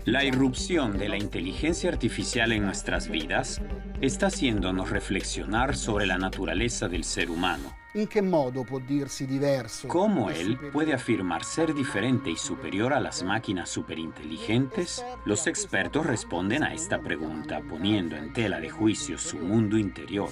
La irrupción de la inteligencia artificial en nuestras vidas está haciéndonos reflexionar sobre la naturaleza del ser humano. ¿Cómo él puede afirmar ser diferente y superior a las máquinas superinteligentes? Los expertos responden a esta pregunta poniendo en tela de juicio su mundo interior,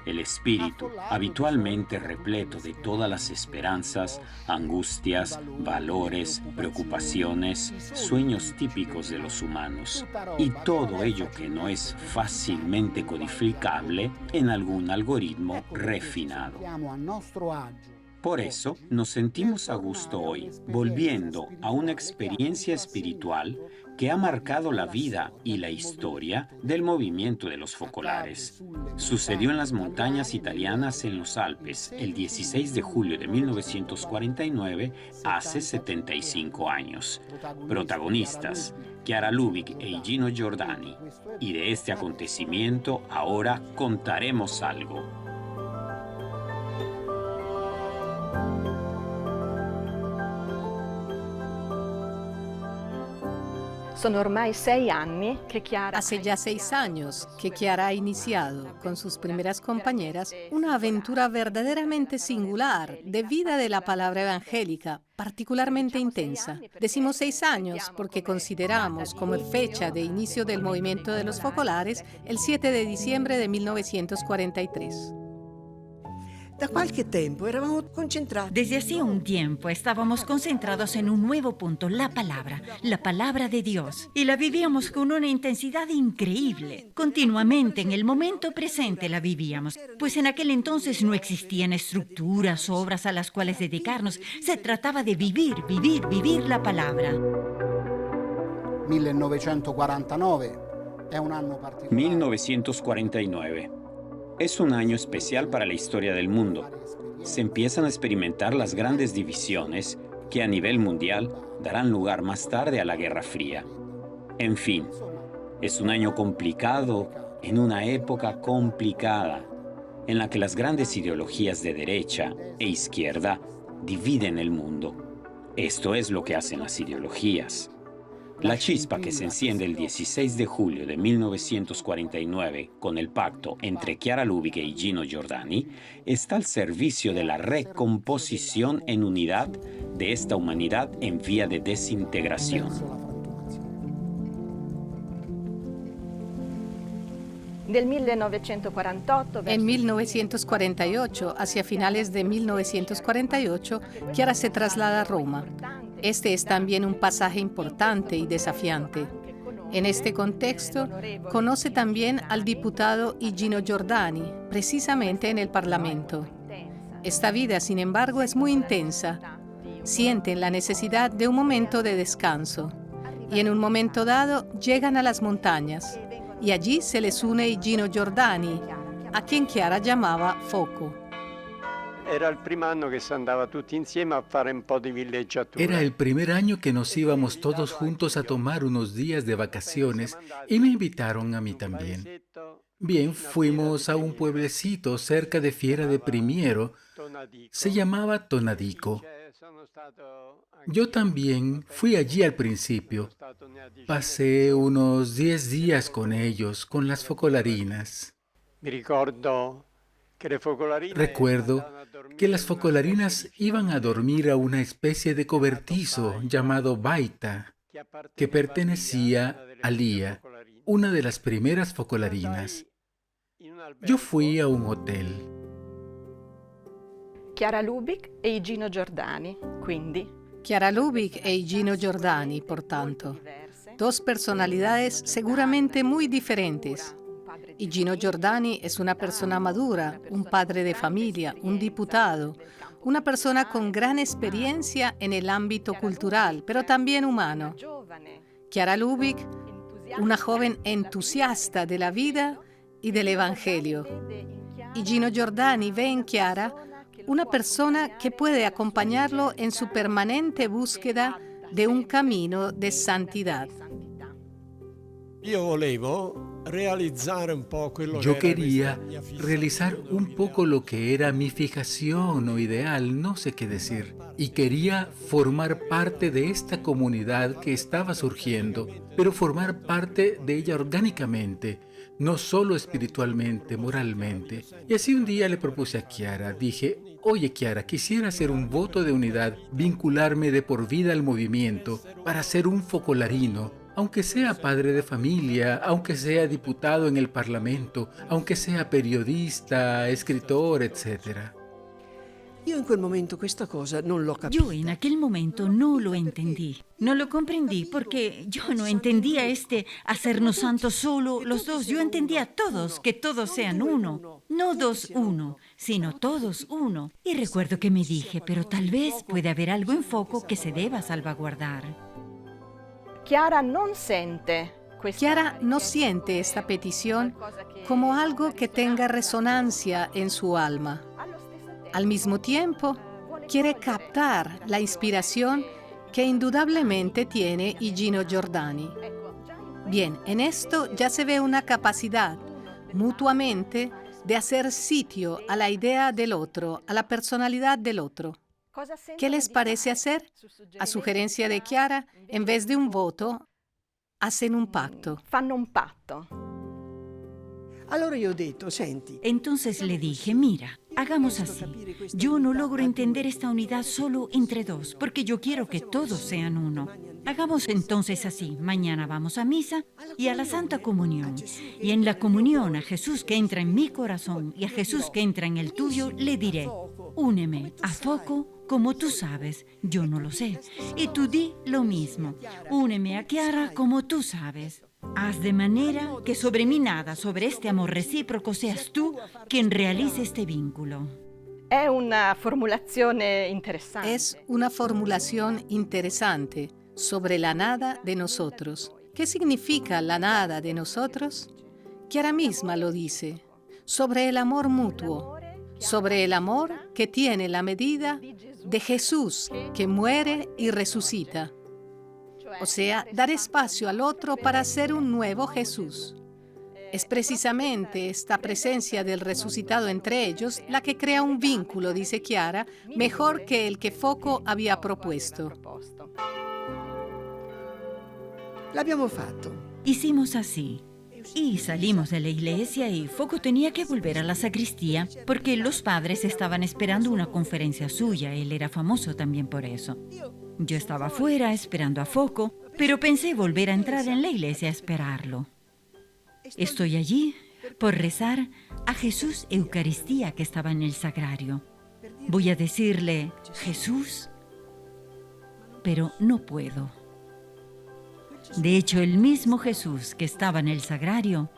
el espíritu, habitualmente repleto de todas las esperanzas, angustias, valores, preocupaciones, sueños típicos de los humanos, y todo ello que no es fácilmente codificable en algún algoritmo refinado. Por eso nos sentimos a gusto hoy, volviendo a una experiencia espiritual que ha marcado la vida y la historia del movimiento de los focolares. Sucedió en las montañas italianas en los Alpes el 16 de julio de 1949, hace 75 años. Protagonistas, Chiara Lubich e Gino Giordani. Y de este acontecimiento ahora contaremos algo. Hace ya 6 años que Chiara ha iniciado con sus primeras compañeras una aventura verdaderamente singular de vida de la palabra evangélica, particularmente intensa. Decimos 6 años porque consideramos como fecha de inicio del movimiento de los focolares el 7 de diciembre de 1943. Desde hacía un tiempo estábamos concentrados en un nuevo punto, la palabra de Dios. Y la vivíamos con una intensidad increíble. Continuamente en el momento presente la vivíamos, pues en aquel entonces no existían estructuras, obras a las cuales dedicarnos. Se trataba de vivir la palabra. 1949 è un anno particolare. 1949. Es un año especial para la historia del mundo. Se empiezan a experimentar las grandes divisiones que a nivel mundial darán lugar más tarde a la Guerra Fría. En fin, es un año complicado en una época complicada, en la que las grandes ideologías de derecha e izquierda dividen el mundo. Esto es lo que hacen las ideologías. La chispa que se enciende el 16 de julio de 1949 con el pacto entre Chiara Lubich y Gino Giordani está al servicio de la recomposición en unidad de esta humanidad en vía de desintegración. En 1948, hacia finales de 1948, Chiara se traslada a Roma. Este es también un pasaje importante y desafiante. En este contexto, conoce también al diputado Gino Giordani, precisamente en el Parlamento. Esta vida, sin embargo, es muy intensa. Sienten la necesidad de un momento de descanso. Y en un momento dado, llegan a las montañas. Y allí se les une Gino Giordani, a quien Chiara llamaba Foco. Era el primer año que se andaba tutti insieme a fare un po' di villeggiatura. Era el primer año que nos íbamos todos juntos a tomar unos días de vacaciones y me invitaron a mí también. Bien, fuimos a un pueblecito cerca de Fiera de Primiero, se llamaba Tonadico. Yo también fui allí al principio. Pasé unos 10 días con ellos, con las focolarinas. Recuerdo que las focolarinas iban a dormir a una especie de cobertizo llamado baita, que pertenecía a Lía, una de las primeras focolarinas. Yo fui a un hotel. Chiara Lubich e Gino Giordani, quindi. Chiara Lubich e Gino Giordani, por tanto. Dos personalidades seguramente muy diferentes. Y Gino Giordani es una persona madura, un padre de familia, un diputado, una persona con gran experiencia en el ámbito cultural, pero también humano. Chiara Lubich, una joven entusiasta de la vida y del Evangelio. Y Gino Giordani ve en Chiara una persona que puede acompañarlo en su permanente búsqueda de un camino de santidad. Io volevo Yo quería realizar un poco lo que era mi fijación o ideal, no sé qué decir, y quería formar parte de esta comunidad que estaba surgiendo, pero formar parte de ella orgánicamente, no solo espiritualmente, moralmente. Y así un día le propuse a Chiara, dije, oye Chiara, quisiera hacer un voto de unidad, vincularme de por vida al movimiento para ser un focolarino, aunque sea padre de familia, aunque sea diputado en el Parlamento, aunque sea periodista, escritor, etc. Yo en aquel momento no lo entendí. No lo comprendí porque yo no entendía hacernos santos solo los dos. Yo entendía todos, que todos sean uno. No dos uno, sino todos uno. Y recuerdo que me dije, pero tal vez puede haber algo en Foco que se deba salvaguardar. Chiara no siente esta petición como algo que tenga resonancia en su alma. Al mismo tiempo, quiere captar la inspiración que indudablemente tiene Igino Giordani. Bien, en esto ya se ve una capacidad, mutuamente, de hacer sitio a la idea del otro, a la personalidad del otro. ¿Qué les parece hacer? A sugerencia de Chiara, en vez de un voto, hacen un pacto. Fanno un patto. Entonces le dije, mira, hagamos así. Yo no logro entender esta unidad solo entre dos, porque yo quiero que todos sean uno. Hagamos entonces así. Mañana vamos a misa y a la Santa Comunión. Y en la comunión a Jesús que entra en mi corazón y a Jesús que entra en el tuyo, le diré, úneme a Foco como tú sabes, yo no lo sé. Y tú di lo mismo. Úneme a Chiara como tú sabes. Haz de manera que sobre mi nada, sobre este amor recíproco, seas tú quien realice este vínculo. Es una formulación interesante. Es una formulación interesante sobre la nada de nosotros. ¿Qué significa la nada de nosotros? Chiara misma lo dice. Sobre el amor mutuo, sobre el amor que tiene la medida de Jesús que muere y resucita. O sea, dar espacio al otro para ser un nuevo Jesús. Es precisamente esta presencia del resucitado entre ellos la que crea un vínculo, dice Chiara, mejor que el que Foco había propuesto. L'abbiamo fatto. Hicimos así. Y salimos de la iglesia y Foco tenía que volver a la sacristía porque los padres estaban esperando una conferencia suya. Él era famoso también por eso. Yo estaba afuera esperando a Foco, pero pensé volver a entrar en la iglesia a esperarlo. Estoy allí por rezar a Jesús Eucaristía que estaba en el sagrario. Voy a decirle, Jesús, pero no puedo. De hecho, el mismo Jesús que estaba en el sagrario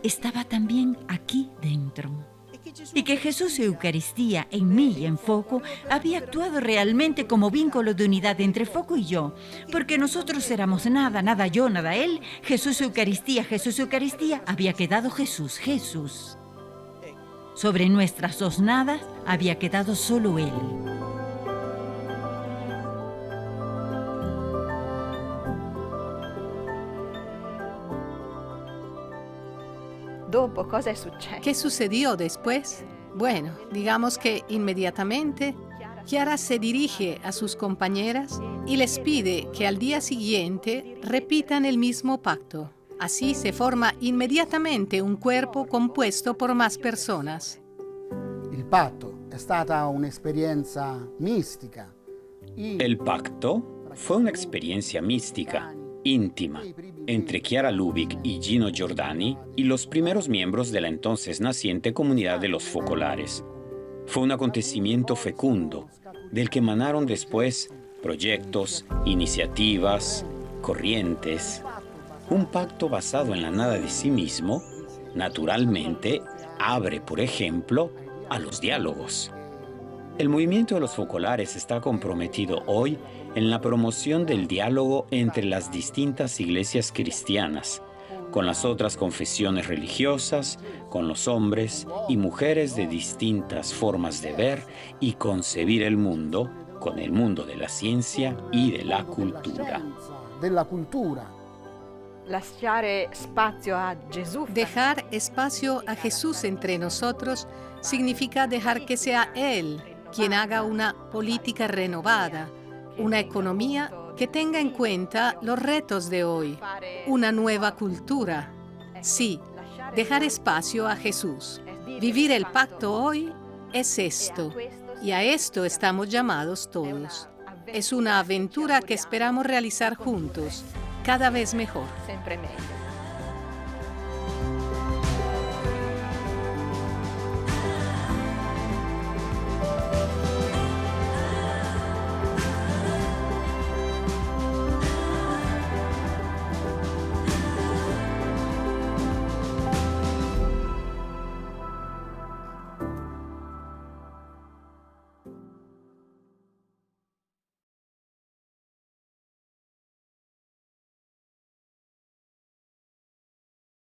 estaba también aquí dentro. Y que Jesús Eucaristía en mí y en Foco había actuado realmente como vínculo de unidad entre Foco y yo, porque nosotros éramos nada, nada yo, nada él. Jesús Eucaristía, había quedado Jesús, Jesús. Sobre nuestras dos nadas había quedado solo él. ¿Qué sucedió después? Bueno, digamos que inmediatamente Chiara se dirige a sus compañeras y les pide que al día siguiente repitan el mismo pacto. Así se forma inmediatamente un cuerpo compuesto por más personas. Il patto è stata un'esperienza mistica. El pacto fue una experiencia mística, íntima, entre Chiara Lubich y Gino Giordani y los primeros miembros de la entonces naciente comunidad de los focolares. Fue un acontecimiento fecundo, del que emanaron después proyectos, iniciativas, corrientes. Un pacto basado en la nada de sí mismo, naturalmente, abre, por ejemplo, a los diálogos. El movimiento de los focolares está comprometido hoy en la promoción del diálogo entre las distintas iglesias cristianas, con las otras confesiones religiosas, con los hombres y mujeres de distintas formas de ver y concebir el mundo, con el mundo de la ciencia y de la cultura. lasciare spazio a Gesù. Dejar espacio a Jesús entre nosotros significa dejar que sea Él quien haga una política renovada, una economía que tenga en cuenta los retos de hoy, una nueva cultura. Sí, dejar espacio a Jesús. Vivir el pacto hoy es esto, y a esto estamos llamados todos. Es una aventura que esperamos realizar juntos, cada vez mejor. Sempre meglio.